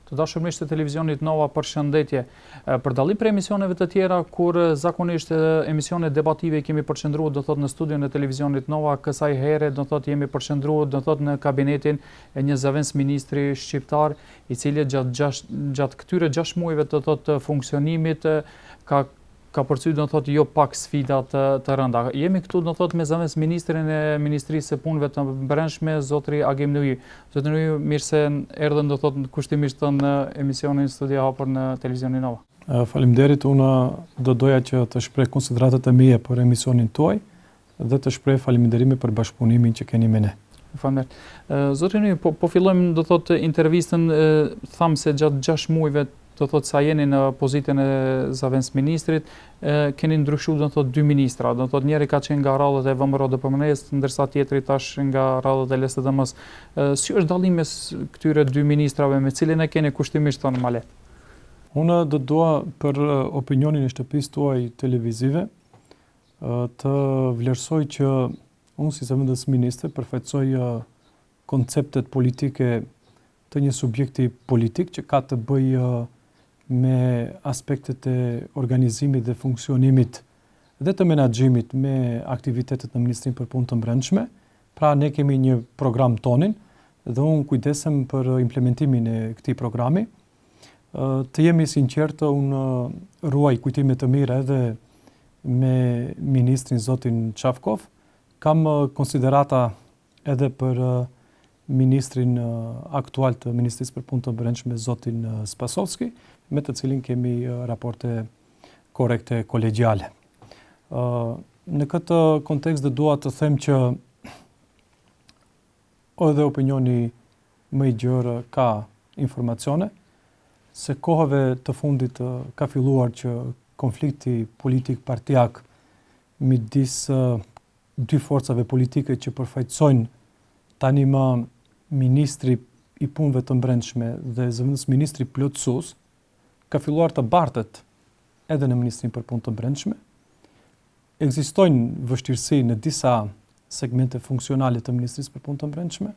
Të dashur miq të televizionit Nova, përshëndetje. Për dallim prej emisioneve të tjera, kur zakonisht emisione debative kemi përqendruar do thot në studion e televizionit Nova, kësaj here do thot jemi përqendruar do thot në kabinetin e një zëvendës ministri shqiptar, i cili gjatë këtyre 6 muajve të thot funksionimit ka përcjell do thot jo pak sfida të rënda. Jemi këtu do thot me zëvendës ministrin e Ministrisë së Punëve të Brendshme, zotri Agim Nui. Zotri Nui, mirë se erdhën do thot kushtimisht në emisionin Studio Hapur në televizionin Nova. Faleminderit, unë do doja që të shpreh konsideratat e mia për emisionin tuaj dhe të shpreh faleminderime për bashkëpunimin që keni me ne. Faleminderit. Zotri Nui, po fillojmë do thot intervistën, tham se gjatë 6 muajve do thot sa jeni në pozitën e zëvendës ministrit, keni ndryshuar do thot 2 ministra, do thot njëri ka qenë nga radhët e VMRO-DPMN-s, ndërsa tjetri tash nga radhët e LSDM-s. Si është dallimi mes këtyre 2 ministrave, me cilin e keni kushtimisht tonë malet? Unë do dua për opinionin e shtëpisë tuaj televizive të vlerësoj që unë si zëvendës ministre përfaqësoj konceptet politike të një subjekti politik që ka të bëjë me aspektet e organizimit dhe funksionimit dhe të menaxhimit me aktivitetet në Ministrinë për Punë të Brendshme. Pra ne kemi një program tonin dhe unë kujdesem për implementimin e këtij programi. Të jemi sinqertë, unë ruaj kujtime të mira edhe me ministrin zotin Çafkov. Kam konsiderata edhe për ministrin aktual të Ministrisë për Punë të Brendshme, zotin Spasovski, me të cilin kemi raporte korrekte kolegjiale. Në këtë kontekst dhe dua të them që edhe opinioni më i gjerë ka informacione se kohëve të fundit ka filluar që konflikti politik partijak midis 2 forcave politike që përfaqësojnë tani më ministri i punëve të brendshme dhe zëvendës ministri plotësues ka filluar të bartet edhe në Ministrinë për Punë të Brendshme. Ekzistojnë vështirësi në disa segmente funksionale të Ministrisë për Punë të Brendshme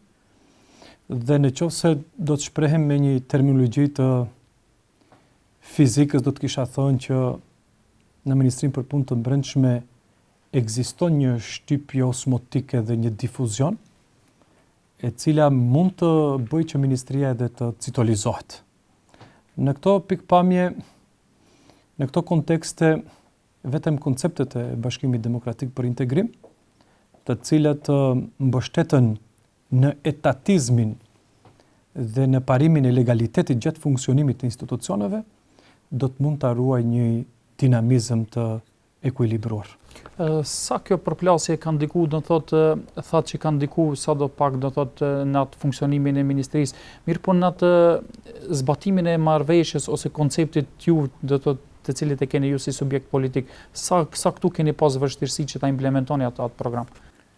dhe nëse do të shprehem me një terminologji të fizikës, do të kisha thënë që në Ministrinë për Punë të Brendshme ekziston një shtypje osmotike dhe një difuzion, e cila mund të bëjë që ministria edhe të citolizohet. Në këto pikpamje, në këto kontekste, vetëm konceptet e Bashkimit Demokratik për Integrim, të cilat mbështeten në etatizmin dhe në parimin e legalitetit gjatë funksionimit të institucioneve, do të mund të ruaj një dinamizëm të ekuilibruar. Sa kjo përplasje ka ndiku, do thotë që ka ndiku sa do pak do thotë në atë funksionimin e ministrisë, mirë po në atë zbatimin e marrëveshjes ose konceptit ju do thotë të cilit e keni ju si subjekt politik, sa këtu keni pas vështirësi që ta implementoni atë program?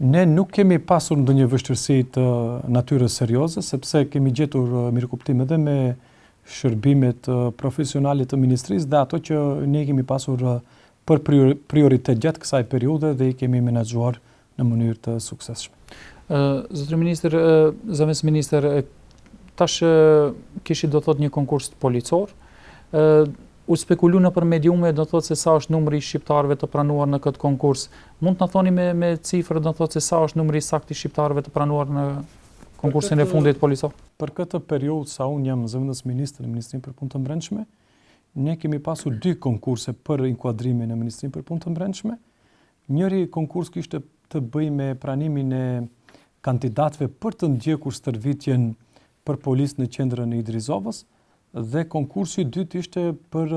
Ne nuk kemi pasur ndonjë vështirësi të natyrës serioze, sepse kemi gjetur mirëkuptim edhe me shërbimet profesionale të ministrisë dhe ato që ne kemi pasur për prioritet gjatë kësaj periudhe dhe i kemi menaxhuar në mënyrë të suksesshme. Zotri ministër, zëvendës ministër, tash kishit do thot një konkurs policor. U spekulu në për mediume do thot se sa është numri i shqiptarëve të pranuar në këtë konkurs. Mund të na thoni me cifrë do thot se sa është numri sakt i shqiptarëve të pranuar në konkursin e fundit policor? Për këtë periudhë sa unë jam zëvendës ministër në Ministrinë për Punë të Brendshme, ne kemi pasur 2 konkurse për inkuadrimin në Ministrinë për Punë të Brendshme. Njëri konkurs kishte të bëjë me pranimin e kandidatëve për të ndjekur stërvitjen për policë në qendrën e Idrizovës dhe konkursi i dytë ishte për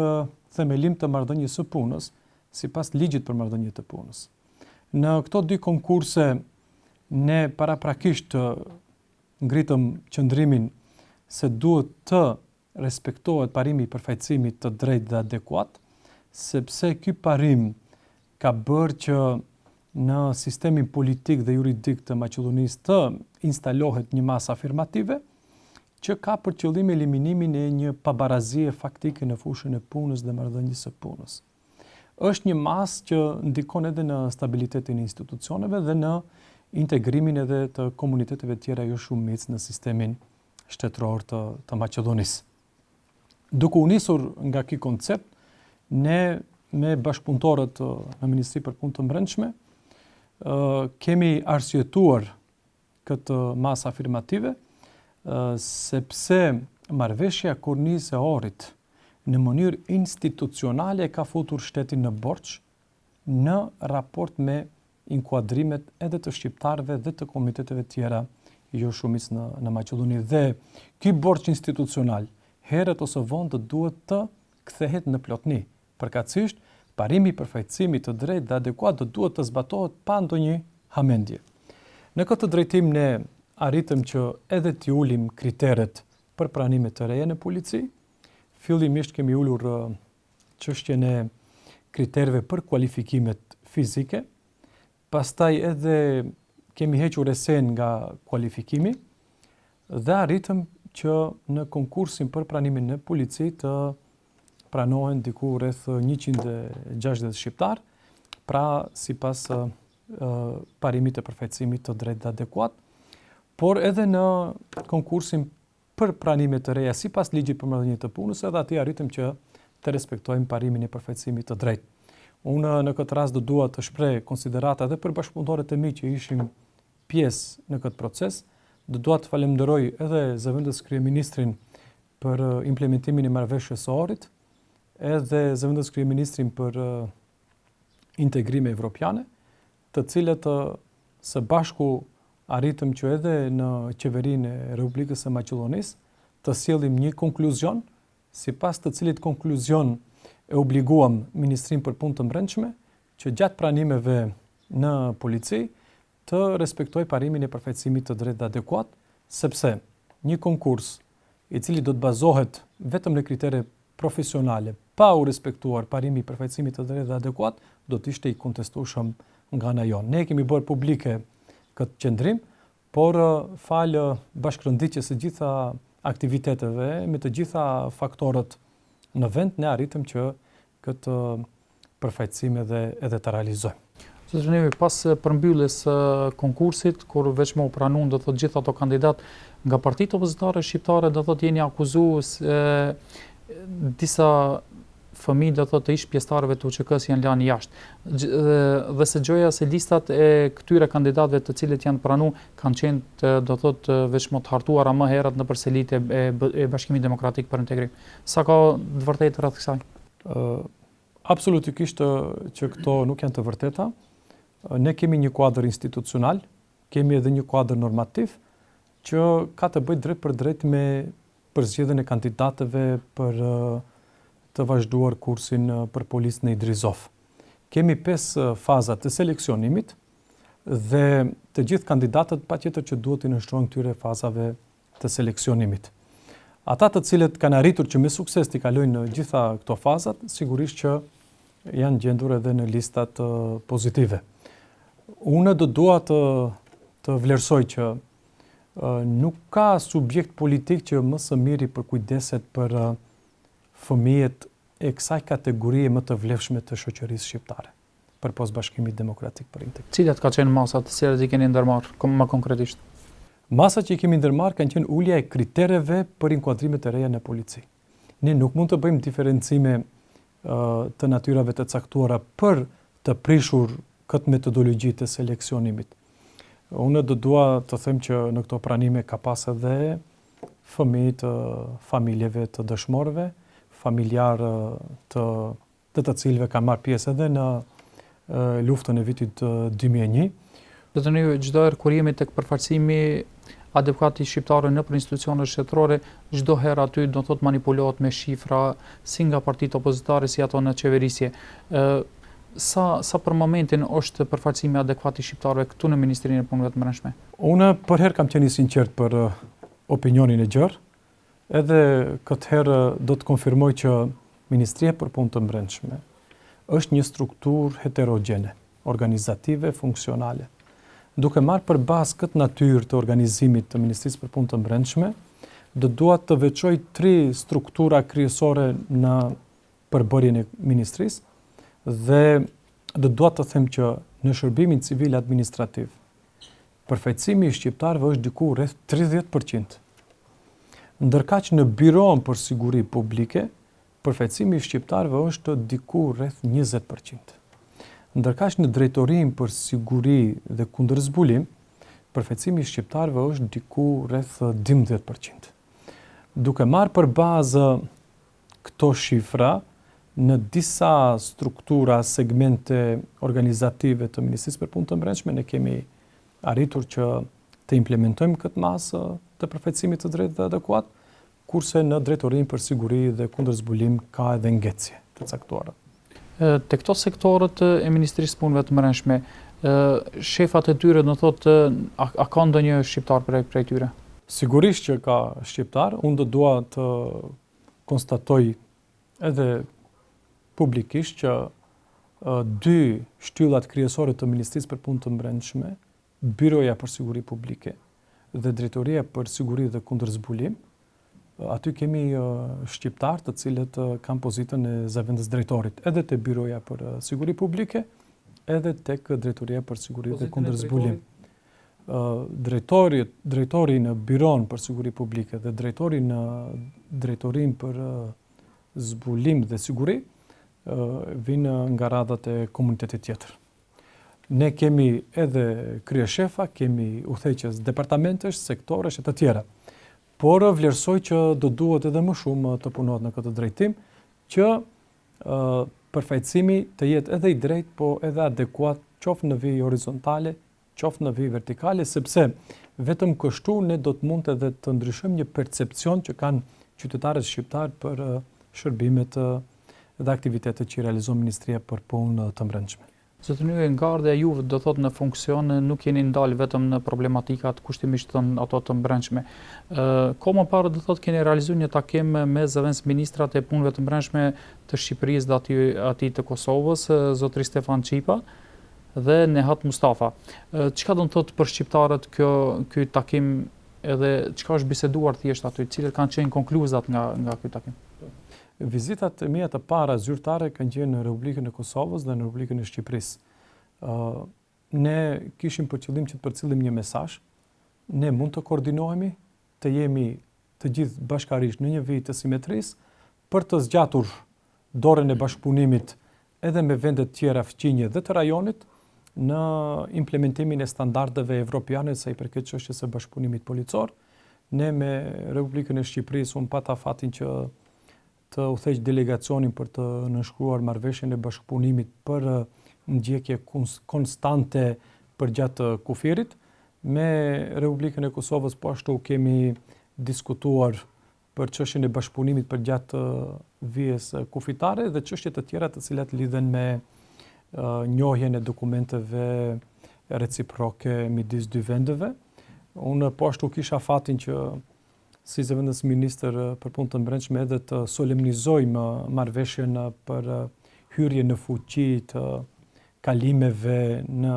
themelim të marrëdhënies së punës, sipas ligjit për marrëdhënie të punës. Në këto 2 konkurse ne paraprakisht ngritëm qëndrimin se duhet të respektohet parimi i përfaqësimit të drejtë dhe adekuat, sepse ky parim ka bërë që në sistemin politik dhe juridik të Maqedonisë të instalohet një masë afirmative që ka për qëllim eliminimin e një pabarazie faktike në fushën e punës dhe marrëdhënies së punës. Është një masë që ndikon edhe në stabilitetin e institucioneve dhe në integrimin edhe të komuniteteve tjera jo shumë mic në sistemin shtetëror të Maqedonisë. Duke u nisur nga ky koncept, ne me bashkëpunëtorët në Ministri për Punë të Brendshme kemi arsyetuar këtë masë afirmative sepse marrëveshja kur nis e orit në mënyrë institucionale ka futur shtetin në borxh në raport me inkuadrimet edhe të shqiptarëve dhe të komiteteve tjera jo shumis në Maqedoni. Dhe ky borxh institucional herët ose vonë të duhet të kthehet në plotni. Përkatësisht, parimi i përfaqësimit të drejtë dhe adekuat do duhet të zbatohet pa ndonjë hamendje. Në këtë drejtim ne arritëm që edhe t'i ulim kriteret për pranime të reja në polici. Fillimisht kemi ulur çështjen e kriterëve për kualifikimet fizike, pastaj edhe kemi hequr esen nga kualifikimi dhe arritëm që në konkursin për pranimin në polici të pranohen diku rreth 160 shqiptar, pra sipas parimit të përfaqësimit të drejtë dhe adekuat, por edhe në konkursin për pranime të reja sipas ligjit për marrëdhënie të punës, edhe aty arritëm që të respektojmë parimin e përfaqësimit të drejtë. Unë në këtë rast do dua të shpreh konsiderata edhe për bashkëpunëtorët e mi që ishin pjesë në këtë proces. Do dua të falenderoj edhe zëvendës kryeministrin për implementimin e marrëveshjes së orit, edhe zëvendës kryeministrin për integrime evropiane, të cilët së bashku arritëm që edhe në qeverinë e Republikës së Maqedonisë të sjellim një konkluzion, sipas të cilit konkluzion e obliguam Ministrinë për Punë të Brendshme që gjatë pranimeve në polici të respektoj parimin e përfaqësimit të drejtë dhe adekuat, sepse një konkurs i cili do të bazohet vetëm në kritere profesionale, pa u respektuar parimi i përfaqësimit të drejtë dhe adekuat, do të ishte i kontestueshëm nga ana jonë. Ne kemi bërë publike këtë qendrim, por falë bashkërënditjes së gjitha aktiviteteve, me të gjitha faktorët në vend, ne arritëm që këtë përfaqësim edhe të realizojmë. Zotëri Nemi, pas përmbylljes së konkursit, kur veç më u pranun do thotë gjithë ato kandidat nga partitë opozitare shqiptare, do thotë jeni akuzuar disa fëmijë do thotë të ish pjesëtarëve të UÇK-s janë lënë jashtë. Dhe se gjoja se listat e këtyre kandidatëve të cilët janë pranuar kanë qenë do thotë veç më të hartuara më herët në përsëritje e Bashkimit Demokratik për Integrim. Sa ka të vërtetë rreth kësaj? Absolutikisht që këto nuk janë të vërteta. Ne kemi një kuadër institucional, kemi edhe një kuadër normativ që ka të bëjë drejt për drejt me përzgjedhjen e kandidatëve për të vazhduar kursin për policën e Idrizov. Kemi 5 faza të seleksionimit dhe të gjithë kandidatët patjetër që duhet të nënshtrohen këtyre fazave të seleksionimit. Ata të cilët kanë arritur që me sukses të kalojnë në gjitha këto fazat, sigurisht që janë gjendur edhe në listat pozitive. Unë do dua të vlerësoj që nuk ka subjekt politik që më së miri përkujdeset për fëmijët e kësaj kategorie më të vlefshme të shoqërisë shqiptare, përpos Bashkimit Demokratik për Integrim. Cilat ka qenë masat, cilat i keni ndërmarrë, më konkretisht? Masat që i kemi ndërmarrë kanë qenë ulja e kritereve për inkuadrimet e reja në polici. Ne nuk mund të bëjmë diferencime të natyrave të caktuara për të prishur këtë metodologji të seleksionimit. Unë do dua të them që në këto pranime ka pas edhe fëmijë të familjeve të dëshmorëve, familjarë të cilëve ka marrë pjesë edhe në luftën e vitit 2001. Do të thënë çdo herë kur jemi tek përfaqësimi adekuat i shqiptarëve nëpër institucionet shtetërore, çdo herë aty do thotë manipulohet me shifra si nga partitë opozitare si ato në qeverisje. Sa për momentin është përfaqësimi adekuat i shqiptarëve këtu në Ministrinë e Punëve të Brendshme? Unë për herë kam qenë i sinqert për opinionin e gjerë. Edhe këtë herë do të konfirmoj që Ministria për Punë të Brendshme është një strukturë heterogjene, organizative, funksionale. Duke marrë për bazë këtë natyrë të organizimit të Ministrisë për Punë të Brendshme, do dua të veçoj 3 struktura kryesore në përbërjen e ministrisë dhe do dua të them që në shërbimin civil administrativ përfaqësimi i shqiptarëve është diku rreth 30%. Ndërkaq në Biroën për Siguri Publike, përfaqësimi i shqiptarëve është diku rreth 20%. Ndërkaq në Drejtorinë për Siguri dhe Kundërzbulim, përfaqësimi i shqiptarëve është diku rreth 12%. Duke marrë për bazë këto shifra, në disa struktura, segmente organizative të Ministrisë për Punë të Brendshme, ne kemi arritur që të implementojmë këtë masë të përfaqësimit të drejtë dhe adekuat, kurse në Drejtorinë për Siguri dhe Kundërzbulim ka edhe ngecje të caktuara. Te këto sektorët e Ministrisë Punëve të Brendshme, shefat e tyre do thotë a ka ndonjë shqiptar prej tyre? Sigurisht që ka shqiptar, unë do dua të konstatoj edhe publikisht që dy shtyllat kryesore të Ministrisë për Punë të Brendshme, Biroja për Siguri Publike dhe Drejtoria për Siguri dhe Kundërzbulim, aty kemi shqiptar të cilët kanë pozitën e zëvendës drejtorit, edhe te Biroja për Siguri Publike, edhe tek Drejtoria për Siguri dhe Kundërzbulim. Drejtori në Biron për Siguri Publike dhe drejtori në Drejtorinë për Zbulim dhe Siguri vinë nga radhat e komunitetit tjetër. Ne kemi edhe kryeshefa, kemi udhëheqës departamentesh, sektoresh e të tjera. Por vlerësoj që do duhet edhe më shumë të punohet në këtë drejtim, që përfaqësimi të jetë edhe i drejtë, po edhe adekuat, qoftë në vijë horizontale, qoftë në vijë vertikale, sepse vetëm kështu ne do të mund edhe të ndryshojmë një percepcion që kanë qytetarët shqiptar për shërbimet dhe aktivitetet që i realizon Ministria për Punë të Brendshme. Zotëri Yje, ngardhja juve do thotë në funksion nuk jeni ndalë vetëm në problematikat kushtimisht ato të brendshme. Ko më parë do thotë keni realizuar një takim me zëvendës ministrat e punëve të brendshme të Shqipërisë dhe aty të Kosovës, zotëri Stefan Qipa dhe Nehat Mustafa. Çka do të thotë për shqiptarët ky takim edhe çka është biseduar thjesht aty, cilat kanë qenë konkluzat nga ky takim? Vizitat e mia të para zyrtare kanë qenë në Republikën e Kosovës dhe në Republikën e Shqipërisë. Ne kishim për qëllim që të përcjellim një mesazh. Ne mund të koordinohemi, të jemi të gjithë bashkarisht në një vijë të simetrisë për të zgjatur dorën e bashkëpunimit edhe me vendet tjera fqinje dhe të rajonit në implementimin e standardeve evropiane sa i përket çështjes së bashkëpunimit policor. Ne me Republikën e Shqipërisë pata fatin që të udhëheq delegacionin për të nënshkruar marrëveshjen e bashkëpunimit për ndjekje konstante përgjatë kufirit. Me Republikën e Kosovës po ashtu kemi diskutuar për çështjen e bashkëpunimit përgjatë vijës kufitare dhe çështje të tjera të cilat lidhen me njohjen e dokumenteve reciproke midis dy vendeve. Unë po ashtu kisha fatin që si zëvendës ministër për punë të brendshme edhe të solemnizojmë marrëveshjen për hyrje në fuqi të kalimeve në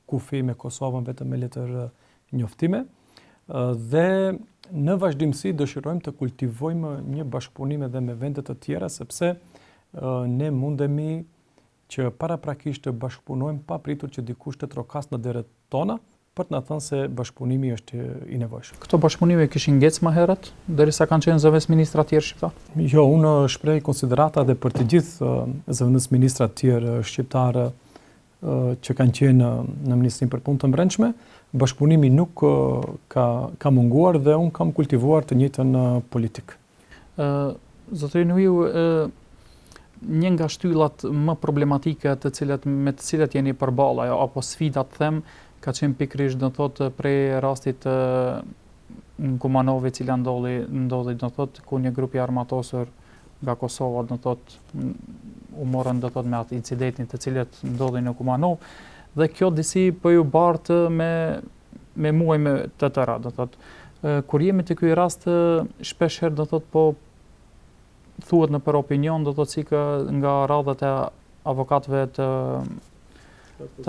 kufi me Kosovën vetëm me letër njoftime dhe në vazhdimsi dëshirojmë të kultivojmë një bashkëpunim edhe me vende të tjera sepse ne mundemi që paraprakisht të bashkëpunojmë pa pritur që dikush të trokas në derët tona, për të na thënë se bashkëpunimi është i nevojshëm. Këto bashkëpunime kishin ngecë më herët, derisa kanë qenë zëvendës ministra të tjerë shqiptar? Jo, unë shpreh konsiderata dhe për të gjithë zëvendës ministra të tjerë shqiptarë që kanë qenë në Ministrinë për Punë të Brendshme, bashkëpunimi nuk ka munguar dhe unë kam kultivuar të njëjtën politik. Zotëri Yje, një nga shtyllat më problematike me të cilat jeni përballë apo sfidat them, ka qenë pikërisht do thotë prej rastit në Kumanove, cila ndodhi do thotë ku një grup i armatosur nga Kosova do thotë u morën do thotë me atë incidentin të cilat ndodhi në Kumanov dhe kjo disi po ju bartë me muaj me të tëra do thotë. Kur jemi te ky rast shpesh herë do thotë po thuhet në për opinion do thotë si nga radhat e avokatëve të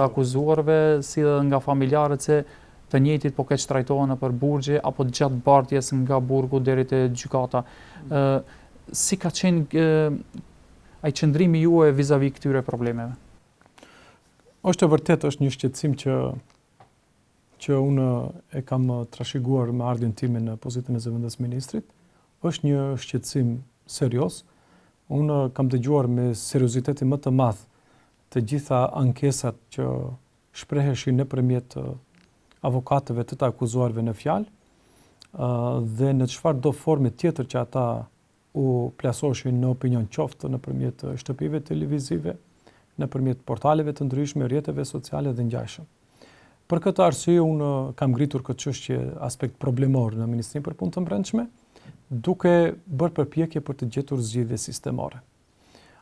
akuzuarve, si dhe nga familjarët se të njëjtit po keq trajtohen nëpër burgje apo gjatë bartjes nga burgu deri te gjykata. Si ka qenë ai qëndrimi juaj vizavi këtyre problemeve? Është e vërtet, është një shqetësim që unë e kam trashëguar me ardhin time në pozitën e zëvendës ministrit. është një shqetësim serios. Unë kam dëgjuar me seriozitetin më të madh të gjitha ankesat që shpreheshin nëpërmjet avokatëve të akuzuarve në fjalë dhe në çfarëdo forme tjetër që ata u plasoshin në opinion, qoftë nëpërmjet shtëpive televizive, nëpërmjet portaleve të ndryshme, rrjeteve sociale dhe ngjashëm. Për këtë arsye unë kam ngritur këtë çështje aspekt problemor në Ministrinë për Punë të Brendshme, duke bërë përpjekje për të gjetur zgjidhje sistemore.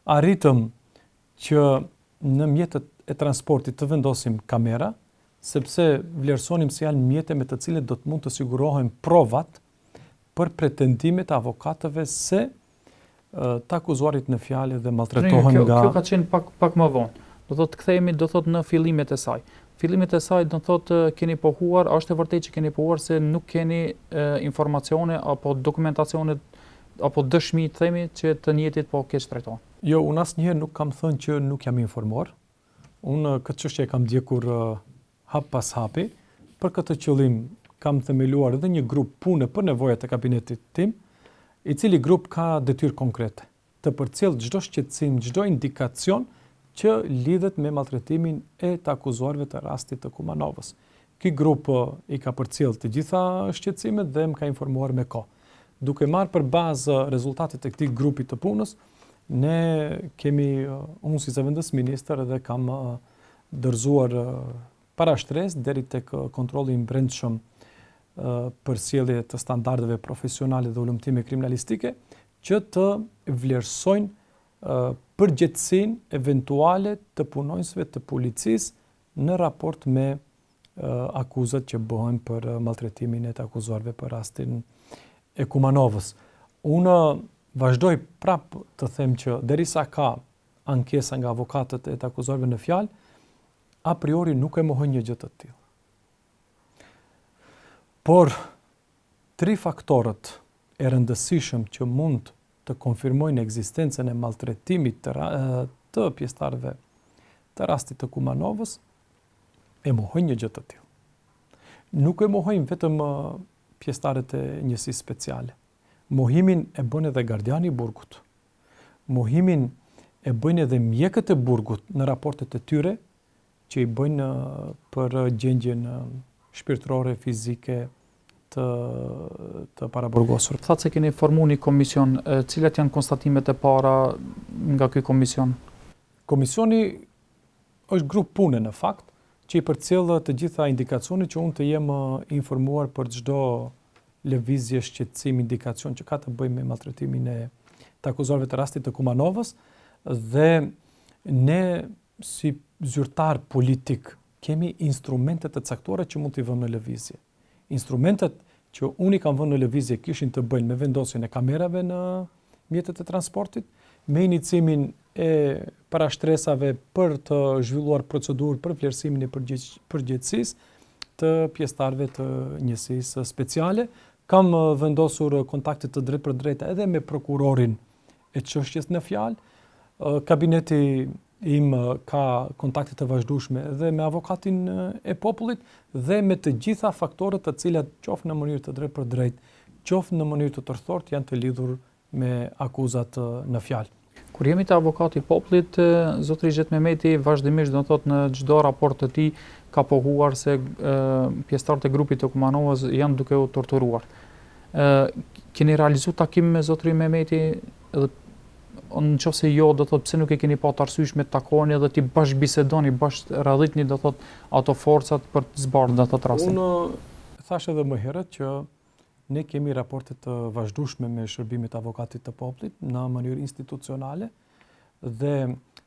Arritëm që në mjetet e transportit të vendosim kamera, sepse vlerësonim se janë mjete me të cilet do të mund të sigurohen provat për pretendimet e avokatëve se të akuzuarit në fjalë dhe maltretohen nga... Kjo ka qenë pak më vonë. Do thotë kthehemi në fillimet e saj. Fillimet e saj do thotë keni pohuar, është e vërtetë që keni pohuar se nuk keni informacione apo dokumentacione apo dëshmi themi që të njëjtit po keq trajtohen. Jo, unë asnjëherë nuk kam thënë që nuk jam informuar. Unë këtë çështje kam ndjekur hap pas hapi. Për këtë qëllim kam themeluar edhe një grup pune për nevojat e kabinetit tim, i cili grup ka detyrë konkrete të përcjell çdo shqetësim, çdo indikacion që lidhet me maltretimin e të akuzuarve të rastit të Kumanovës. Ky grup i ka përcjell të gjitha shqetësimet dhe më ka informuar me kohë. Duke marrë për bazë rezultatet e këtij grupi të punës, ne kemi unë si zëvendës ministër dhe kam dorëzuar parashtresë deri tek kontrolli i brendshëm për sjellje të standardeve profesionale dhe ulëmtime kriminalistike që të vlerësojnë përgjegjësinë eventuale të punonjësve të policisë në raport me akuzat që bëhen për maltretimin e të akuzuarve për rastin e Kumanovës. Unë vazhdoj prap të them që derisa ka ankesa nga avokatët e të akuzuarve në fjalë, a priori nuk e mohoj një gjë të tillë. Por, 3 faktorët e rëndësishëm që mund të konfirmojnë ekzistencën e maltretimit të pjesëtarëve të rastit të Kumanovës, e mohojnë një gjë të tillë. Nuk e mohojnë vetëm pjesëtarët e njësisë speciale. Mohimin e bën edhe gardiani i burgut. Mohimin e bëjnë edhe mjekët e burgut në raportet e tyre që i bëjnë për gjendjen shpirtërore, fizike të paraburgosur. Thatë se keni formuar një komision, cilat janë konstatimet e para nga ky komision? Komisioni është grup pune në fakt, që i përcjell të gjitha indikacionet që unë të jem informuar për çdo lëvizje, shqetësim, indikacion që ka të bëjë me maltretimin e të akuzuarve të rastit të Kumanovës, dhe ne si zyrtar politik kemi instrumentet të caktuara që mund t'i vëmë në lëvizje. Instrumentet që unë i kam vënë në lëvizje kishin të bëjnë me vendosjen e kamerave në mjetet e transportit, me iniciimin e parashtresave për të zhvilluar procedurë për vlerësimin e përgjegjësisë të pjesëtarëve të njësisë speciale. Kam vendosur kontakte të drejtë për drejtë edhe me prokurorin e çështjes në fjalë. Kabineti im ka kontakte të vazhdueshme edhe me avokatin e popullit dhe me të gjitha faktorët të cilat qoftë në mënyrë të drejtë për drejtë, qoftë në mënyrë të tërthortë janë të lidhur me akuzat në fjalë. Kur jemi te avokati i popullit, zotëri Xhet Mehmeti vazhdimisht do të thotë në çdo raport të tij ka pohuar se pjesëtarët e grupit të Kumanovës janë duke u torturuar. Keni realizuar takim me zotërin Mehmeti dhe në qoftë se jo, do thotë pse nuk e keni patur arsyeshme të takoheni dhe të bashkëbisedoni, bashkëradhitni do thotë ato forcat për të zbardhur do thotë rastin. Unë thash edhe më herët që ne kemi raporte të vazhdueshme me shërbimet e avokatit të popullit në mënyrë institucionale dhe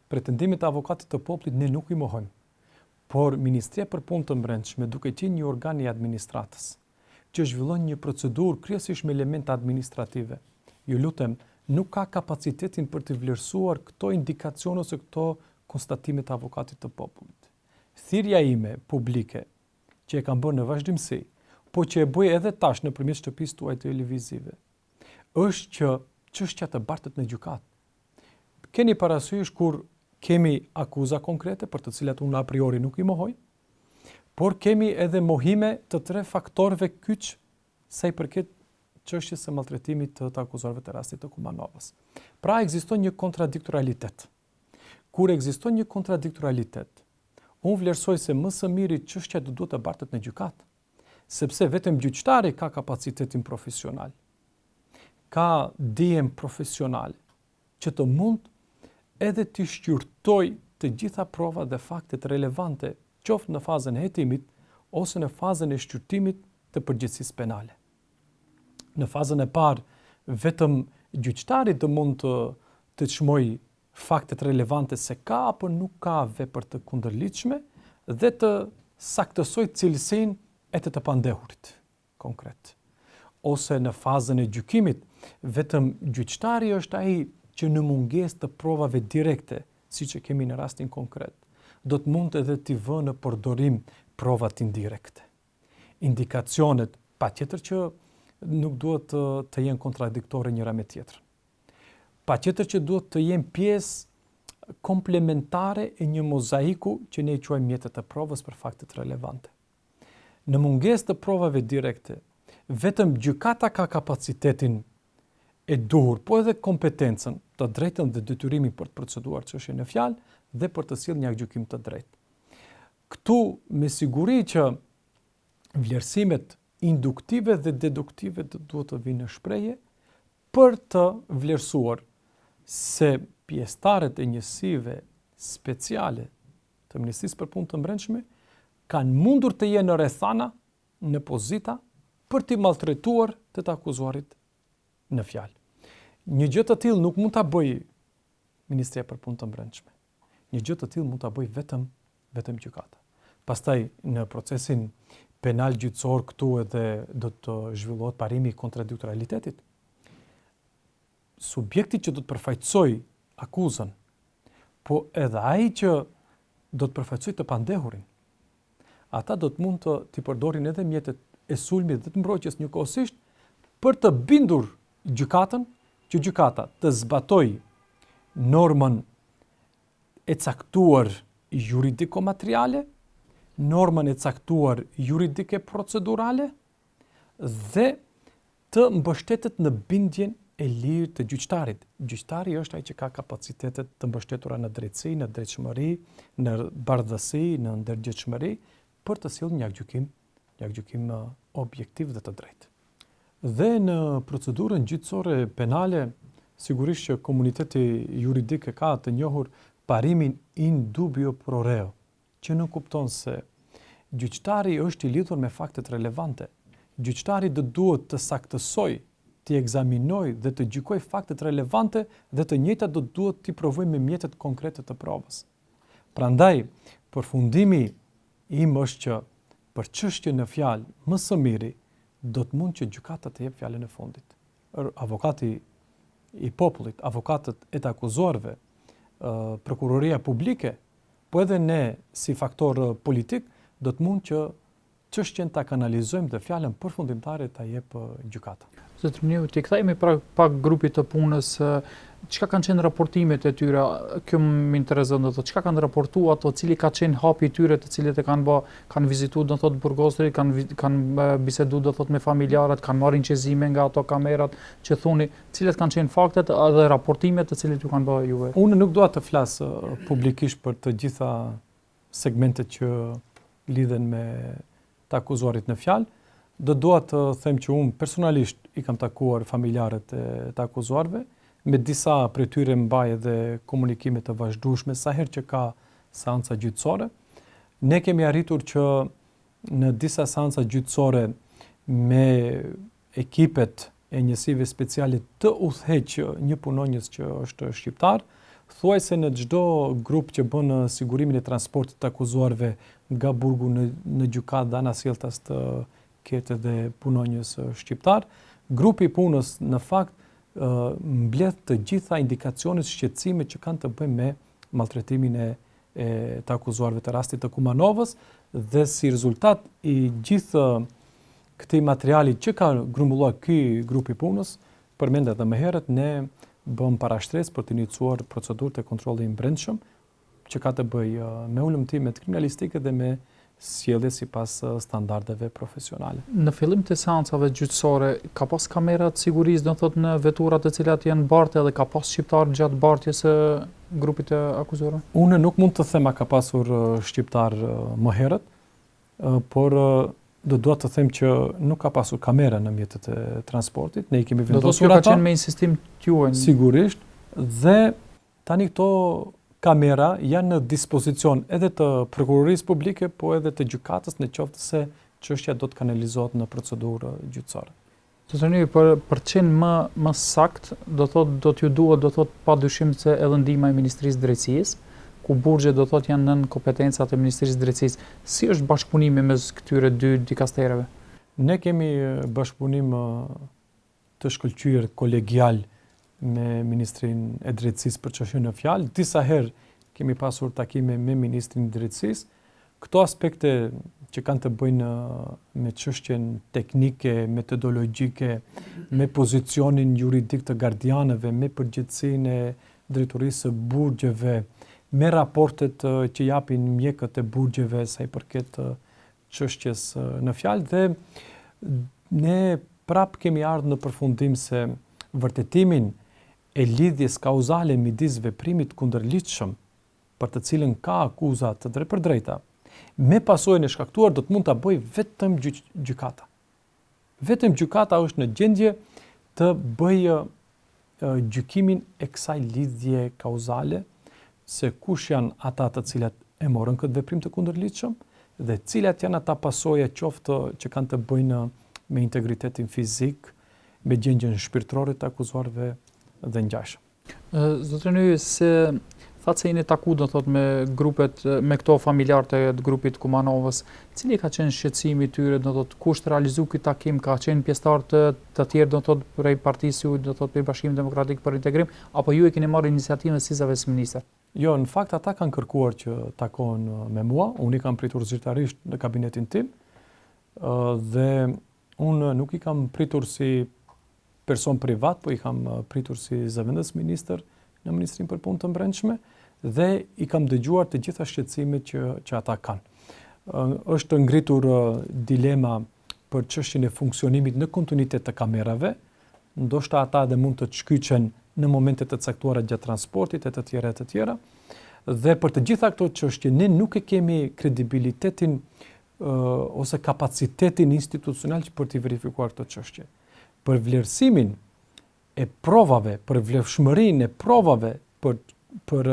pretendimet e avokatit të popullit ne nuk i mohojmë. Por Ministria për Punë të Brendshme, duke qenë një organ i administratës, që zhvillon një procedurë kryesisht me elemente administrative, ju lutem, nuk ka kapacitetin për të vlerësuar këto indikacione ose këto konstatime të avokatit të popullit. Thirrja ime publike, që e kam bërë në vazhdimsi, po që e bëj edhe tash nëpërmjet shtëpisë tuaj televizive, është që çështja të bartet në gjykatë. Keni parasysh kur kemi akuza konkrete për të cilat unë a priori nuk i mohoj, por kemi edhe mohime të 3 faktorëve kyç sa i përket çështjes së maltretimit të akuzuarve të rastit të Kumanovës. Pra ekziston një kontradiktorialitet. Kur ekziston një kontradiktorialitet, unë vlerësoj se më së miri çështja do duhet të bartet në gjykatë, sepse vetëm gjyqtari ka kapacitetin profesional, ka dijen profesionale, që të mund edhe të shqyrtoj të gjitha provat dhe faktet relevante, qoftë në fazën e hetimit ose në fazën e shqyrtimit të përgjegjësisë penale. Në fazën e parë, vetëm gjyqtari të mund të çmoj faktet relevante se ka apo nuk ka vepër të kundërlidhshme dhe të saktësoj cilësinë e të pandehurit konkret. Ose në fazën e gjykimit, vetëm gjyqtari është ai që në mungesë të provave direkte, siç e kemi në rastin konkret, do të mund edhe t'i vënë në përdorim provat indirekte. Indikacionet, patjetër që nuk duhet të jenë kontradiktore njëra me tjetrën. Patjetër që duhet të jenë pjesë komplementare e një mozaiku që ne i quajmë mjetet të provës për faktet relevante. Në mungesë të provave direkte, vetëm gjykata ka kapacitetin e duhur, po edhe kompetencën, të drejtën dhe detyrimin për të proceduar çështjen në fjalë dhe për të sjellë një gjykim të drejtë. Këtu me siguri që vlerësimet induktive dhe deduktive duhet të vinë në shprehje për të vlerësuar se pjesëtarët e njësive speciale të Ministrisë për Punë të Brendshme kanë mundur të jenë në rrethana, në pozita, për t'i maltretuar të akuzuarit në fjalë. Një gjë të tillë nuk mund ta bëjë Ministria për Punë të Brendshme. Një gjë të tillë mund ta bëjë vetëm gjykata. Pastaj në procesin penal gjyqësor këtu edhe do të zhvillohet parimi i kontradiktorialitetit. Subjekti që do të përfaqësoj akuzën, po edhe ai që do të përfaqësoj të pandehurin, ata do të mund të përdorin edhe mjetet e sulmit dhe të mbrojtjes njëkohësisht për të bindur gjykatën që gjykata të zbatoj normën e caktuar juridiko-materiale, normën e caktuar juridike procedurale dhe të mbështetet në bindjen e lirë të gjyqtarit. Gjyqtari është ai që ka kapacitetet të mbështetura në drejtësi, në drejtshmëri, në bardhësi, në ndërgjegjshmëri për të sjellë një gjykim objektiv dhe të drejtë. Dhe në procedurën gjyqësore penale, sigurisht që komuniteti juridik ka të njohur parimin in dubio pro reo, që nuk kupton se gjyqtari është i lidhur me faktet relevante. Gjyqtari duhet të saktësoj, të ekzaminoj dhe të gjykoj faktet relevante dhe të njëjtat duhet t'i provoj me mjetet konkrete të provës. Prandaj, përfundimi im është që për çështjen në fjalë më së miri do të mund që gjykata të jep fjalën e fundit. Avokati i popullit, avokatët e të akuzuarve, prokuroria publike, po edhe ne si faktor politik do të mund që çështjen ta kanalizojmë dhe fjalën përfundimtare ta jep gjykata. Zotëri Mniu, ti kthehemi pak grupit të punës, çka kanë qenë raportimet e tyre? Kjo më intereson, do të thotë çka kanë raportuar ato, cili ka qenë hapi i tyre, të cilët e kanë vizituar, do të thotë burgosërit, kanë biseduar, do të thotë me familjarët, kanë marrë inqezime nga ato kamerat që thoni, cilat kanë qenë faktet dhe raportimet të cilët ju kanë bërë juve. Unë nuk dua të flas publikisht për të gjitha segmentet që lidhen me të akuzuarit në fjalë. Do dua të them që unë personalisht i kam takuar familjarët e të akuzuarve, me disa prej tyre mbaj edhe komunikime të vazhdueshme sa herë që ka seanca gjyqësore. Ne kemi arritur që në disa seanca gjyqësore me ekipet e njësive speciale të udhëheq një punonjës që është shqiptar, thuajse në çdo grup që bën sigurimin e transportit të akuzuarve nga burgu në gjykatë dhe anasjelltas të ketë dhe punonjës shqiptar, grupi i punës në fakt mbledh të gjitha indikacionet shqetësime që kanë të bëjnë me maltretimin e të akuzuarve të rastit të Kumanovës dhe si rezultat i gjithë këtij materiali që ka grumbulluar ky grup i punës, përmend edhe më herët, ne bëm parashtresë për të iniciuar procedurë të kontrollit i brendshëm që ka të bëjë me ulëmtimet kriminalistike dhe me sjellje sipas standardeve profesionale. Në fillim të seancave gjyqësore, ka pas kamera të sigurisë, do thotë në veturat të cilat janë bartë dhe ka pas shqiptar gjatë bartjes së grupit të akuzuar? Unë nuk mund të them a ka pasur shqiptar më herët, por do dua të them që nuk ka pasur kamera në mjetet e transportit. Ne I kemi vendosur ata. Do të thotë ka qenë me insistim t'juaj. Sigurisht, dhe tani këto kamera janë në dispozicion edhe të prokurorisë publike, po edhe të gjykatës në qoftë se çështja do të kanalizohet në procedurë gjyqësore. Zotëri, për të qenë më sakt, do t'ju duhet, do thotë padyshim se edhe ndihma e Ministrisë Drejtësisë, ku burgjet do thotë janë nën kompetencat e Ministrisë Drejtësisë. Si është bashkëpunimi mes këtyre dy dikastereve? Ne kemi bashkëpunim të shkëlqyer kolegial me Ministrin e Drejtësisë për çështjen në fjalë. Disa herë kemi pasur takime me Ministrin e Drejtësisë. Këto aspekte që kanë të bëjnë me çështjen teknike, metodologjike, me pozicionin juridik të gardianëve, me përgjegjësinë e drejtorisë së burgjeve, me raportet që japin mjekët e burgjeve sa I përket çështjes në fjalë, dhe ne prap kemi ardhur në përfundim se vërtetimin e lidhjes kauzale midis veprimit kundërligjshëm për të cilën ka akuza të drejtpërdrejta me pasojën e shkaktuar do të mund ta bëjë vetëm gjykata. Vetëm gjykata është në gjendje të bëjë gjykimin e kësaj lidhje kauzale, se kush janë ata të cilat e morën këtë veprim të kundërligjshëm dhe cilat janë ata pasoja qoftë që kanë të bëjnë me integritetin fizik, me gjendjen shpirtërore të akuzuarve dhe ngjashëm. Zotëri, se thatë se jeni taku, do thotë, me grupet, me këto familjar të grupit Kumanovës, cili ka qenë shqetësimi tyre, do thotë, kush të realizu këtë takim, ka qenë pjesëtar të tjerë, do thotë, prej partisë ju, do thotë, prej Bashkimit Demokratik për Integrim, apo ju e keni marrë iniciativën si zëvendësministër? Jo, në fakt ata kanë kërkuar që takohen me mua, unë I kam pritur zyrtarisht në kabinetin tim, dhe unë nuk I kam pritur si person privat, po I kam pritur si zëvendësministër në Ministrinë për Punë të Brendshme, dhe I kam dëgjuar të gjitha shqetësimet që ata kanë. Është ngritur dilema për çështjen e funksionimit në kontinuitet të kamerave, ndoshta ata edhe mund të shkyqen në momente të caktuara gjatë transportit e të tjera, dhe për të gjitha këto çështje ne nuk e kemi kredibilitetin ose kapacitetin institucional për të verifikuar këto çështje. Për vlerësimin e provave, për vlefshmërinë e provave, për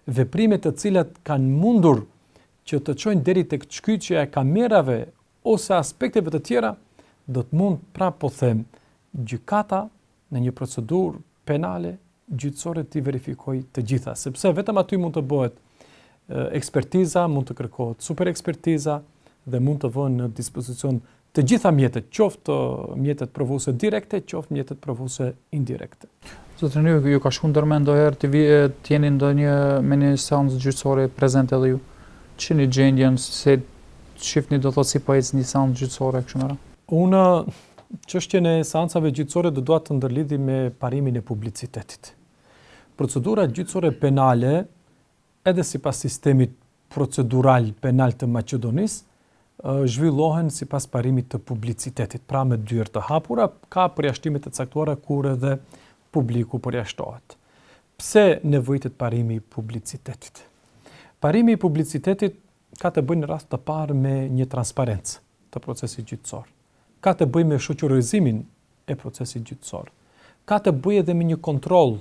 veprimet të cilat kanë mundur që të çojnë deri tek shkyqja e kamerave ose aspekteve të tjera, do të mund prapë po them gjykata në një procedurë penale gjyqësore të verifikoj të gjitha, sepse vetëm aty mund të bëhet ekspertiza, mund të kërkohet super ekspertiza dhe mund të vënë në dispozicion të gjitha mjetet, qoftë mjetet provuese direkte, qoftë mjetet provuese indirekte. Zotëri, ju ka shkuar ndërmend ndonjëherë të jeni ndonjë me një seancë gjyqësore prezente edhe ju? Ç'ni gjendjen se shifni, do thotë, si po ecë një seancë gjyqësore kështu më radh? Unë çështjen e seancave gjyqësore do dua të ndërlidhi me parimin e publicitetit. Procedura gjyqësore penale, edhe sipas sistemit procedural penal të Maqedonisë, zhvillohen sipas parimit të publicitetit, pra me dyert të hapura, ka përjashtime të caktuara kur edhe publiku përjashtohet. Pse nevojitet parimi I publicitetit? Parimi I publicitetit ka të bëjë në rast të parë me një transparencë të procesit gjyqësor. Ka të bëjë me shoqërizimin e procesit gjyqësor. Ka të bëjë edhe me një kontroll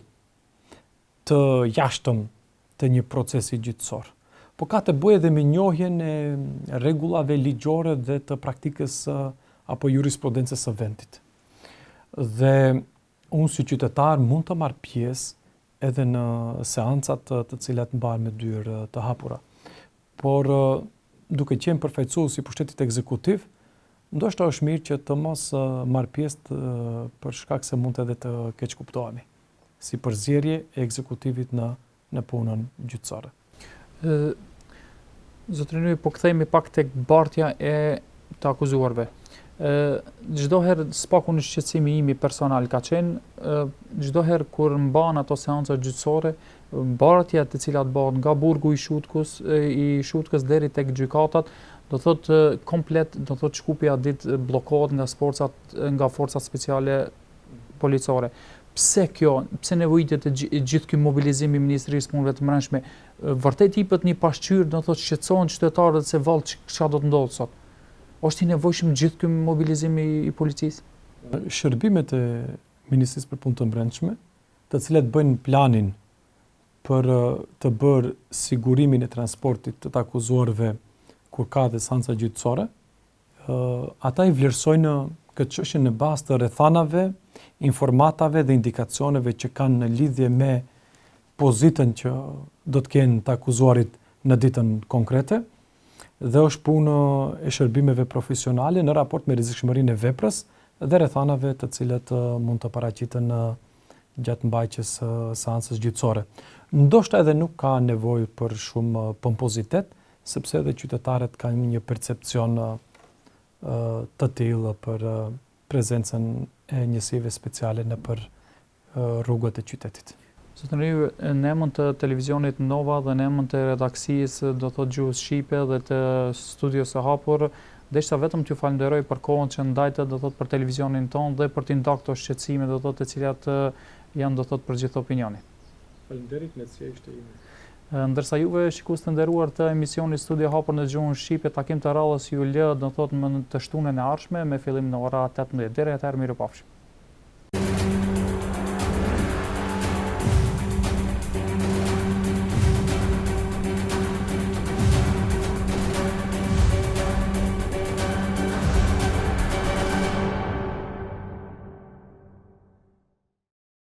të jashtëm të një procesi gjyqësor. Po ka të bëjë edhe me njohjen e rregullave ligjore dhe të praktikës apo jurisprudencës së vendit. Dhe unë si qytetar mund të marr pjesë edhe në seancat të cilat mbahen me dyert të hapura. Por duke qenë përfaqësues I pushtetit ekzekutiv, ndoshta është mirë që të mos marr pjesë për shkak se mund edhe të keq kuptohemi si përzierje e ekzekutivit në punën gjyqësore. Zotëri, po kthehemi pak tek bartja e të akuzuarve. Çdo herë spaku në shqetësimi imi personal ka qenë çdo herë kur mbahen ato seanca gjyqësore, bartja të cilat bëhen nga burgu I Shutkës deri tek gjykatat, Do thot komplet, do thot Shkupja ditë bllokohet nga forcat speciale policore. Pse nevojitet e gjithë ky mobilizim i Ministrisë Punëve të Brendshme, vërtet jepet një pasqyrë, do thot shqetësohen qytetarët se vallë çka do të ndodhë sot. Është i nevojshëm gjithë ky mobilizim i policisë? Shërbimet e Ministrisë për Punë të Brendshme, të cilat bëjnë planin për të bërë sigurimin e transportit të akuzuarve kur ka dhe seanca gjyqësore, ata i vlerësojnë këtë çështje në bazë të rrethanave, informatave dhe indikacioneve që kanë në lidhje me pozitën që do të kenë të akuzuarit në ditën konkrete, dhe është punë e shërbimeve profesionale në raport me rrezikshmërinë e veprës dhe rrethanave të cilat mund të paraqiten gjatë mbajtjes së seancës gjyqësore. Ndoshta edhe nuk ka nevojë për shumë pompozitet, sepse edhe qytetarët kanë një percepcion të tillë për prezencën e njësive speciale nëpër rrugët e qytetit. Zotëri, në emën të televizionit Nova dhe në emën të redaksisë do thot Gjuhës Shqipe dhe të studios së hapur, desha vetëm t'ju falenderoj për kohën që ndajtë do thot për televizionin tonë dhe për t'i nda këto shqetësime do thot të cilat janë do thot për gjithë opinionin. Faleminderit, lehtësia ishte ime. Ndërsa juve shikues të nderuar të emisionit Studio Hapur në Gjuhën Shqipe, takim të radhës ju lë do thot më të shtunën e ardhshme me fillim në ora 18. Deri atëherë mirupafshim.